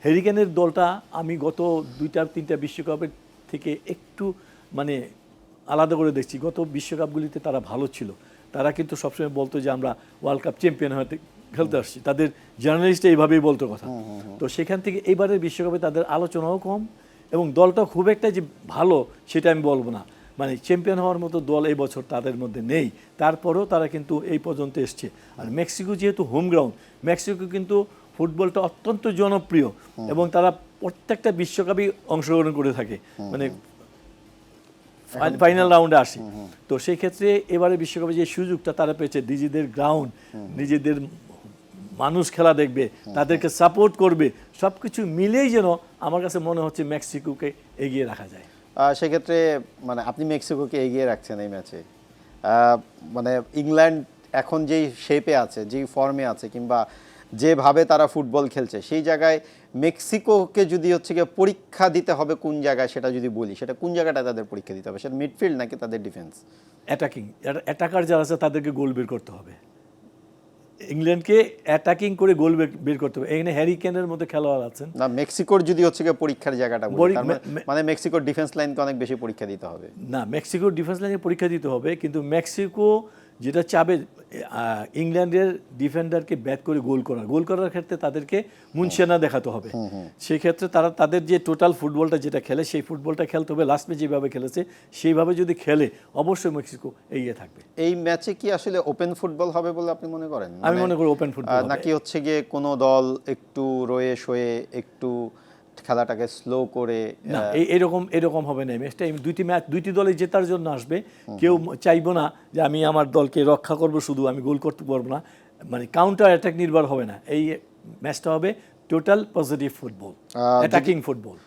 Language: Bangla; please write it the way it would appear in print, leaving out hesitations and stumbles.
হ্যারি কেনের দলটা আমি গত 2-3টা বিশ্বকাপের থেকে একটু মানে আলাদা করে দেখছি। গত বিশ্বকাপগুলিতে তারা ভালো ছিল, তারা কিন্তু সবসময় বলতো যে আমরা ওয়ার্ল্ড কাপ চ্যাম্পিয়ন হতে খেলতে আসছি, তাদের জার্নালিস্ট এইভাবেই বলতো কথা। তো সেখান থেকে এবারের বিশ্বকাপে তাদের আলোচনাও কম এবং দলটা খুব একটা যে ভালো সেটা আমি বলবো না, মানে চ্যাম্পিয়ন হওয়ার মতো দল এই বছর তাদের মধ্যে নেই। তারপরেও তারা কিন্তু এই পর্যন্ত এসছে। আর মেক্সিকো যেহেতু হোম গ্রাউন্ড, মেক্সিকো কিন্তু ফুটবলটা অত্যন্ত জনপ্রিয় এবং তারা প্রত্যেকটা বিশ্বকাপেই অংশগ্রহণ করে থাকে, মানে ফাইনাল রাউন্ডে আসে। তো সেই ক্ষেত্রে এবারে বিশ্বকাপে যে সুযোগটা তারা পেয়েছে, নিজেদের গ্রাউন্ড, নিজেদের মানুষ খেলা দেখবে, তাদেরকে সাপোর্ট করবে, সব কিছু মিলেই যেন আমার কাছে মনে হচ্ছে মেক্সিকোকে এগিয়ে রাখা যায়। সেক্ষেত্রে মানে আপনি মেক্সিকোকে এগিয়ে রাখছেন এই ম্যাচে। মানে ইংল্যান্ড এখন যেই শেপে আছে, যেই ফর্মে আছে, কিংবা যেভাবে তারা ফুটবল খেলছে, সেই জায়গায় মেক্সিকোকে যদি হচ্ছে গিয়ে পরীক্ষা দিতে হবে কোন জায়গায়, সেটা যদি বলি, সেটা কোন জায়গাটা তাদের পরীক্ষা দিতে হবে? সেটা মিডফিল্ড নাকি তাদের ডিফেন্স? অ্যাটাকার যারা আছে তাদেরকে গোল বের করতে হবে। ইংল্যান্ডকে অ্যাটাকিং করে গোল বের করতে হবে। এখানে হ্যারি কেনের মধ্যে খেলোয়াড় আছেন। না, মেক্সিকোর যদি হচ্ছে গিয়ে পরীক্ষার জায়গাটা বলি, তার মানে মেক্সিকোর ডিফেন্স লাইনকে অনেক বেশি পরীক্ষা দিতে হবে। না, মেক্সিকোর ডিফেন্স লাইনে পরীক্ষা দিতে হবে, কিন্তু মেক্সিকো যেটা চাবে ইংল্যান্ডের ডিফেন্ডারকে ব্যাট করে গোল করার ক্ষেত্রে তাদেরকে মুনশেনা দেখাতে হবে। সেই ক্ষেত্রে তারা তাদের যে টোটাল ফুটবলটা যেটা খেলে সেই ফুটবলটা খেলতে হবে। লাস্ট ম্যাচ যেভাবে খেলেছে সেইভাবে যদি খেলে অবশ্যই মেক্সিকো এগিয়ে থাকবে। এই ম্যাচে কি আসলে ওপেন ফুটবল হবে বলে আপনি মনে করেন? আমি মনে করি ওপেন ফুটবল হবে। নাকি হচ্ছে গিয়ে কোনো দল একটু রয়ে সয়ে একটু খেলাটাকে স্লো করে? না, এরকম হবে না। ম্যাচটা দুইটি দলে জেতার জন্য আসবে। কেউ চাইবো না যে আমি আমার দলকে রক্ষা করব, শুধু আমি গোল করতে পারবো না, মানে কাউন্টার অ্যাটাক নির্ভর হবে না। এই ম্যাচটা হবে total positive football, attacking football.